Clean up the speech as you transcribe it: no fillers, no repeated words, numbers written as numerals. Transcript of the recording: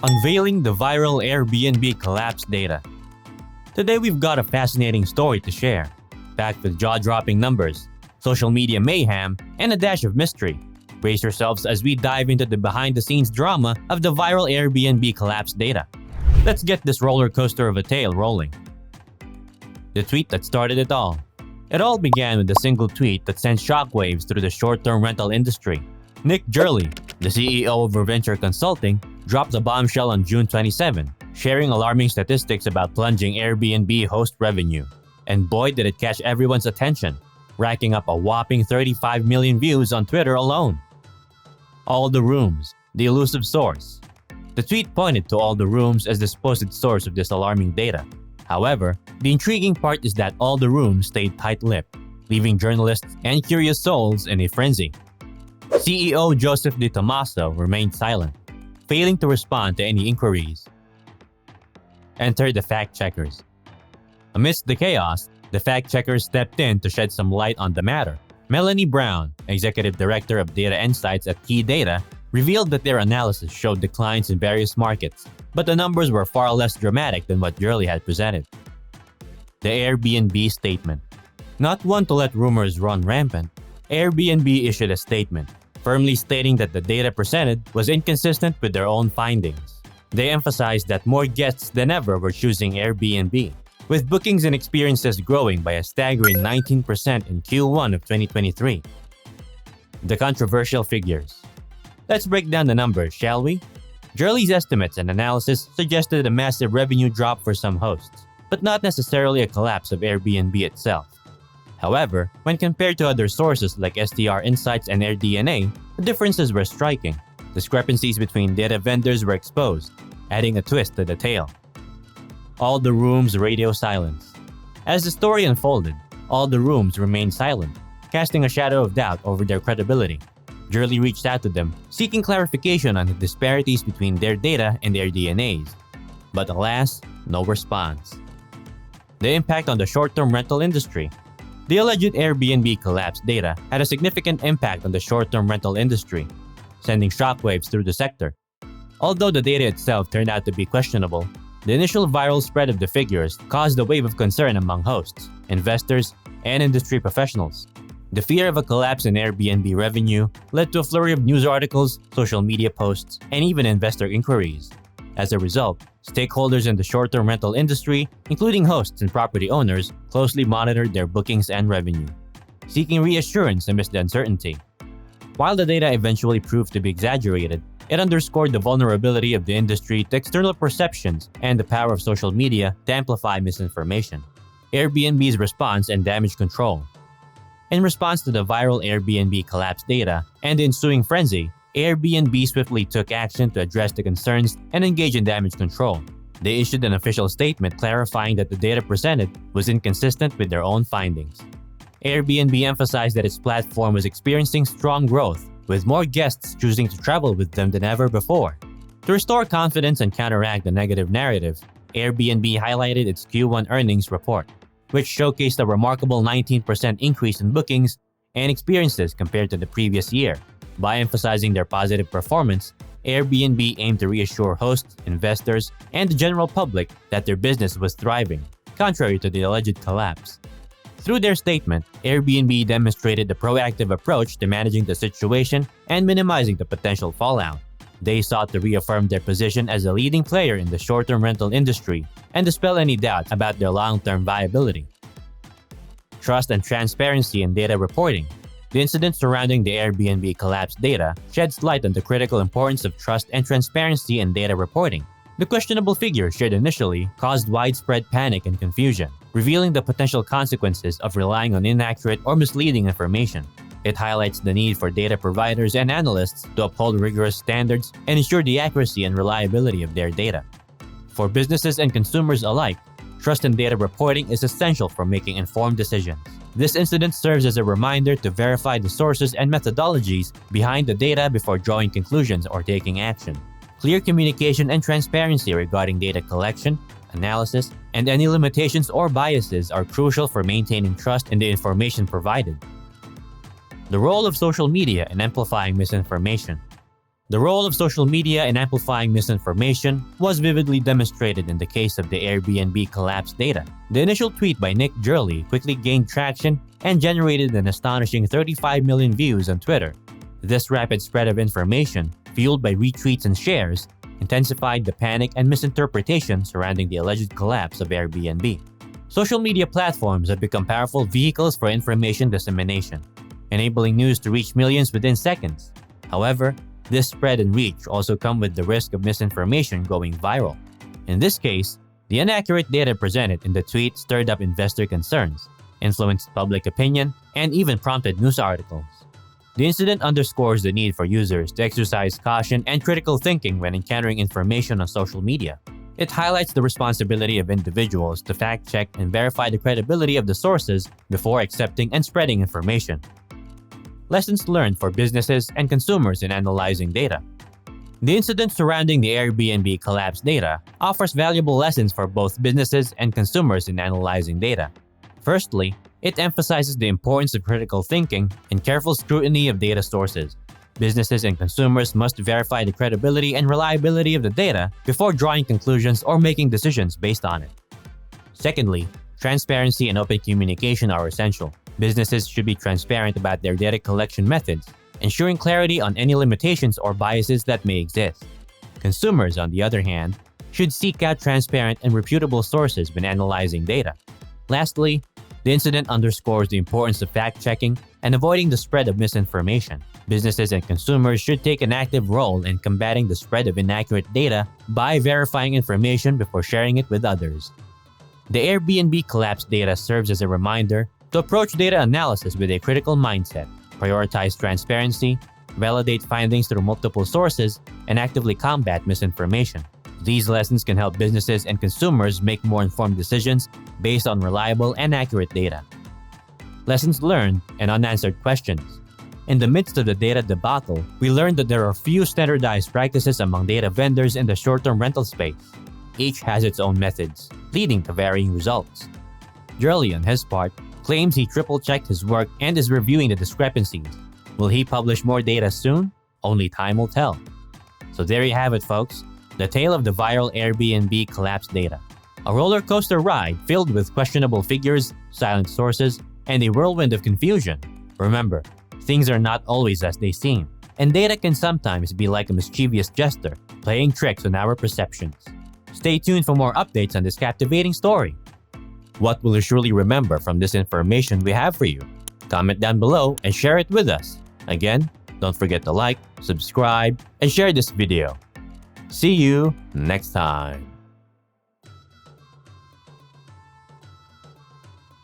Unveiling the viral Airbnb collapse data. Today we've got a fascinating story to share, packed with jaw-dropping numbers, social media mayhem, and a dash of mystery. Brace yourselves as we dive into the behind-the-scenes drama of the viral Airbnb collapse data. Let's get this roller coaster of a tale rolling. The tweet that started it all. It all began with a single tweet that sent shockwaves through the short-term rental industry. Nick Gurley, the CEO of Venture Consulting, dropped a bombshell on June 27, sharing alarming statistics about plunging Airbnb host revenue. And boy did it catch everyone's attention, racking up a whopping 35 million views on Twitter alone. All the Rooms, the elusive source. The tweet pointed to All the Rooms as the supposed source of this alarming data. However, the intriguing part is that All the Rooms stayed tight-lipped, leaving journalists and curious souls in a frenzy. CEO Joseph Di Tommaso remained silent, failing to respond to any inquiries. Enter the fact-checkers. Amidst the chaos, the fact-checkers stepped in to shed some light on the matter. Melanie Brown, Executive Director of Data Insights at Key Data, revealed that their analysis showed declines in various markets, but the numbers were far less dramatic than what Gurley had presented. The Airbnb statement. Not one to let rumors run rampant, Airbnb issued a statement, firmly stating that the data presented was inconsistent with their own findings. They emphasized that more guests than ever were choosing Airbnb, with bookings and experiences growing by a staggering 19% in Q1 of 2023. The controversial figures. Let's break down the numbers, shall we? Gurley's estimates and analysis suggested a massive revenue drop for some hosts, but not necessarily a collapse of Airbnb itself. However, when compared to other sources like STR Insights and AirDNA, the differences were striking. Discrepancies between data vendors were exposed, adding a twist to the tale. All the Rooms' radio silence. As the story unfolded, All the Rooms remained silent, casting a shadow of doubt over their credibility. Gurley reached out to them, seeking clarification on the disparities between their data and their DNAs. But alas, no response. The impact on the short-term rental industry. The alleged Airbnb collapse data had a significant impact on the short-term rental industry, sending shockwaves through the sector. Although the data itself turned out to be questionable, the initial viral spread of the figures caused a wave of concern among hosts, investors, and industry professionals. The fear of a collapse in Airbnb revenue led to a flurry of news articles, social media posts, and even investor inquiries. As a result, stakeholders in the short-term rental industry, including hosts and property owners, closely monitored their bookings and revenue, seeking reassurance amidst the uncertainty. While the data eventually proved to be exaggerated, it underscored the vulnerability of the industry to external perceptions and the power of social media to amplify misinformation. Airbnb's response and damage control. In response to the viral Airbnb collapse data and the ensuing frenzy, Airbnb swiftly took action to address the concerns and engage in damage control. They issued an official statement clarifying that the data presented was inconsistent with their own findings. Airbnb emphasized that its platform was experiencing strong growth, with more guests choosing to travel with them than ever before. To restore confidence and counteract the negative narrative, Airbnb highlighted its Q1 earnings report, which showcased a remarkable 19% increase in bookings and experiences compared to the previous year. By emphasizing their positive performance, Airbnb aimed to reassure hosts, investors, and the general public that their business was thriving, contrary to the alleged collapse. Through their statement, Airbnb demonstrated a proactive approach to managing the situation and minimizing the potential fallout. They sought to reaffirm their position as a leading player in the short-term rental industry and dispel any doubt about their long-term viability. Trust and transparency in data reporting. The incident surrounding the Airbnb collapse data sheds light on the critical importance of trust and transparency in data reporting. The questionable figures shared initially caused widespread panic and confusion, revealing the potential consequences of relying on inaccurate or misleading information. It highlights the need for data providers and analysts to uphold rigorous standards and ensure the accuracy and reliability of their data. For businesses and consumers alike, trust in data reporting is essential for making informed decisions. This incident serves as a reminder to verify the sources and methodologies behind the data before drawing conclusions or taking action. Clear communication and transparency regarding data collection, analysis, and any limitations or biases are crucial for maintaining trust in the information provided. The role of social media in amplifying misinformation. The role of social media in amplifying misinformation was vividly demonstrated in the case of the Airbnb collapse data. The initial tweet by Nick Gurley quickly gained traction and generated an astonishing 35 million views on Twitter. This rapid spread of information, fueled by retweets and shares, intensified the panic and misinterpretation surrounding the alleged collapse of Airbnb. Social media platforms have become powerful vehicles for information dissemination, enabling news to reach millions within seconds. However, this spread and reach also come with the risk of misinformation going viral. In this case, the inaccurate data presented in the tweet stirred up investor concerns, influenced public opinion, and even prompted news articles. The incident underscores the need for users to exercise caution and critical thinking when encountering information on social media. It highlights the responsibility of individuals to fact-check and verify the credibility of the sources before accepting and spreading information. Lessons learned for businesses and consumers in analyzing data. The incident surrounding the Airbnb collapse data offers valuable lessons for both businesses and consumers in analyzing data. Firstly, it emphasizes the importance of critical thinking and careful scrutiny of data sources. Businesses and consumers must verify the credibility and reliability of the data before drawing conclusions or making decisions based on it. Secondly, transparency and open communication are essential. Businesses should be transparent about their data collection methods, ensuring clarity on any limitations or biases that may exist. Consumers, on the other hand, should seek out transparent and reputable sources when analyzing data. Lastly, the incident underscores the importance of fact-checking and avoiding the spread of misinformation. Businesses and consumers should take an active role in combating the spread of inaccurate data by verifying information before sharing it with others. The Airbnb collapse data serves as a reminder to approach data analysis with a critical mindset, prioritize transparency, validate findings through multiple sources, and actively combat misinformation. These lessons can help businesses and consumers make more informed decisions based on reliable and accurate data. Lessons learned and unanswered questions. In the midst of the data debacle, we learned that there are few standardized practices among data vendors in the short-term rental space. Each has its own methods, leading to varying results. Gurley, on his part, claims he triple-checked his work and is reviewing the discrepancies. Will he publish more data soon? Only time will tell. So there you have it, folks. The tale of the viral Airbnb collapse data. A roller coaster ride filled with questionable figures, silent sources, and a whirlwind of confusion. Remember, things are not always as they seem, and data can sometimes be like a mischievous jester, playing tricks on our perceptions. Stay tuned for more updates on this captivating story. What will you surely remember from this information we have for you? Comment down below and share it with us. Again, don't forget to like, subscribe, and share this video. See you next time.